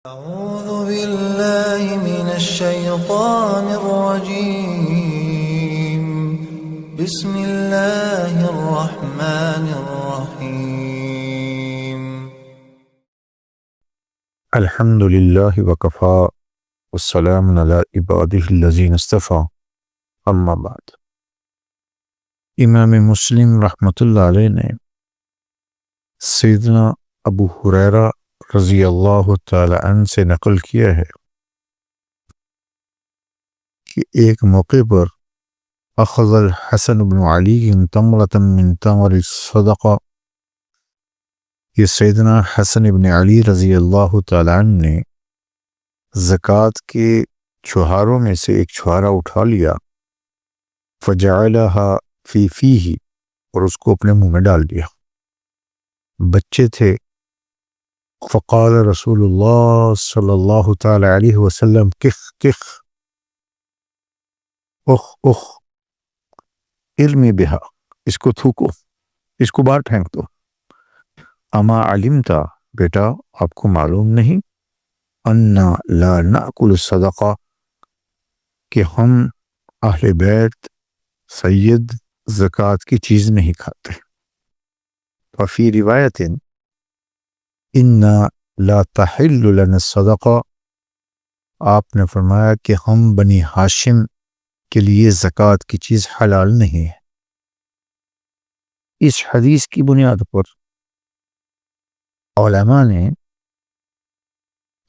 أعوذ بالله من الشيطان الرجيم. بسم الله الرحمن الرحيم. الحمد لله وكفى والسلام على عباده الذين اصطفى اما بعد. امام مسلم رحمۃ اللہ علیہ نے سیدنا ابو ہریرہ رضی اللہ تعالی عنہ سے نقل کیا ہے کہ ایک موقع پر اخذ الحسن بن علی تمرۃ من تمر الصدقہ، یہ سیدنا حسن بن علی رضی اللہ تعالی عنہ نے زکوٰۃ کے چھہاروں میں سے ایک چھہارا اٹھا لیا، فجعلها فی فیہ، اور اس کو اپنے منہ میں ڈال دیا۔ بچے تھے، فقال رسول اللہ صلی اللہ تعالی علیہ وسلم کخ کخ، اخ اخ، ارمی بہا، اس کو تھوکو، اس کو باہر پھینک دو۔ اما علمتا، بیٹا آپ کو معلوم نہیں، انا لا ناکل الصدقہ، کہ ہم اہل بیت سید زکوٰۃ کی چیز نہیں کھاتے۔ وفی روایت انا لا تحل لنا الصدقہ، آپ نے فرمایا کہ ہم بنی ہاشم کے لیے زکوٰۃ کی چیز حلال نہیں ہے۔ اس حدیث کی بنیاد پر علماء نے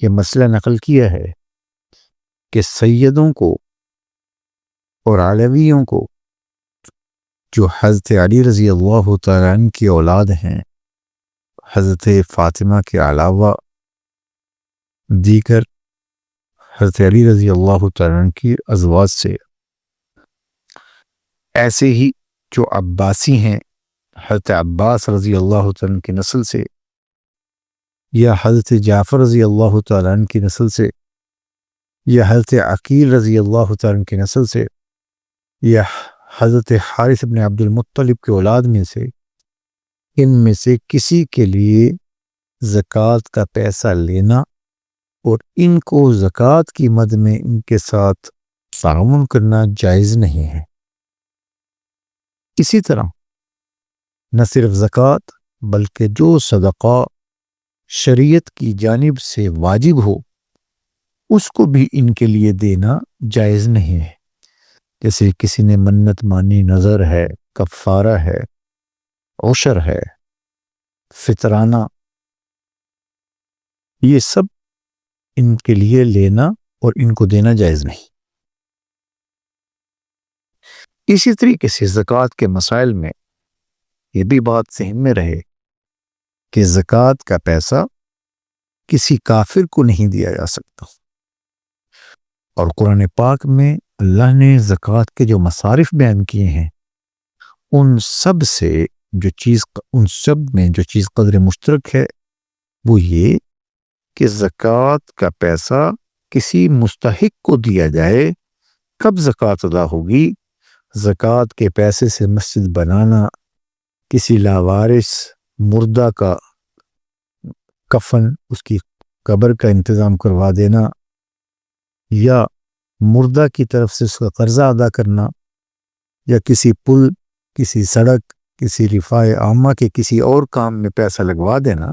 یہ مسئلہ نقل کیا ہے کہ سیدوں کو اور علویوں کو، جو حضرت علی رضی اللہ تعالیٰ عنہ کی اولاد ہیں، حضرت فاطمہ کے علاوہ دیگر حضرت علی رضی اللہ تعالیٰ عنہ کی ازواج سے، ایسے ہی جو عباسی ہیں حضرت عباس رضی اللہ تعالیٰ عنہ کی نسل سے، یا حضرت جعفر رضی اللہ تعالیٰ عنہ کی نسل سے، یا حضرت عقیل رضی اللہ تعالیٰ عنہ کی نسل سے، یا حضرت حارث بن عبد المطلب کے اولاد میں سے، ان میں سے کسی کے لیے زکوٰۃ کا پیسہ لینا اور ان کو زکوٰۃ کی مد میں ان کے ساتھ تعاون کرنا جائز نہیں ہے۔ اسی طرح نہ صرف زکوٰۃ بلکہ جو صدقہ شریعت کی جانب سے واجب ہو اس کو بھی ان کے لیے دینا جائز نہیں ہے، جیسے کسی نے منت مانی، نظر ہے، کفارہ ہے، عشر ہے، فطرانہ، یہ سب ان کے لیے لینا اور ان کو دینا جائز نہیں۔ اسی طریقے سے زکوٰۃ کے مسائل میں یہ بھی بات ذہن میں رہے کہ زکوٰۃ کا پیسہ کسی کافر کو نہیں دیا جا سکتا، اور قرآن پاک میں اللہ نے زکوٰۃ کے جو مصارف بیان کیے ہیں ان سب میں جو چیز قدر مشترک ہے وہ یہ کہ زکوٰۃ کا پیسہ کسی مستحق کو دیا جائے۔ کب زکوٰۃ ادا ہوگی؟ زکوٰۃ کے پیسے سے مسجد بنانا، کسی لاوارث مردہ کا کفن، اس کی قبر کا انتظام کروا دینا، یا مردہ کی طرف سے اس کا قرضہ ادا کرنا، یا کسی پل، کسی سڑک، کسی رفاع عامہ کے کسی اور کام میں پیسہ لگوا دینا،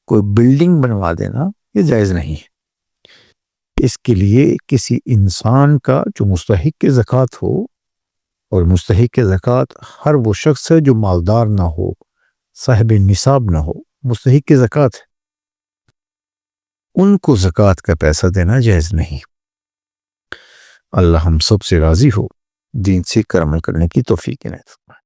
کوئی بلڈنگ بنوا دینا، یہ جائز نہیں ہے۔ اس کے لیے کسی انسان کا جو مستحق کے زکوٰۃ ہو، اور مستحق کے زکوٰۃ ہر وہ شخص ہے جو مالدار نہ ہو، صاحب نصاب نہ ہو، مستحق کے زکوٰۃ ہے، ان کو زکوٰۃ کا پیسہ دینا جائز نہیں۔ اللہ ہم سب سے راضی ہو، دین سیکھ کر عمل کرنے کی توفیق عنایت فرمائے۔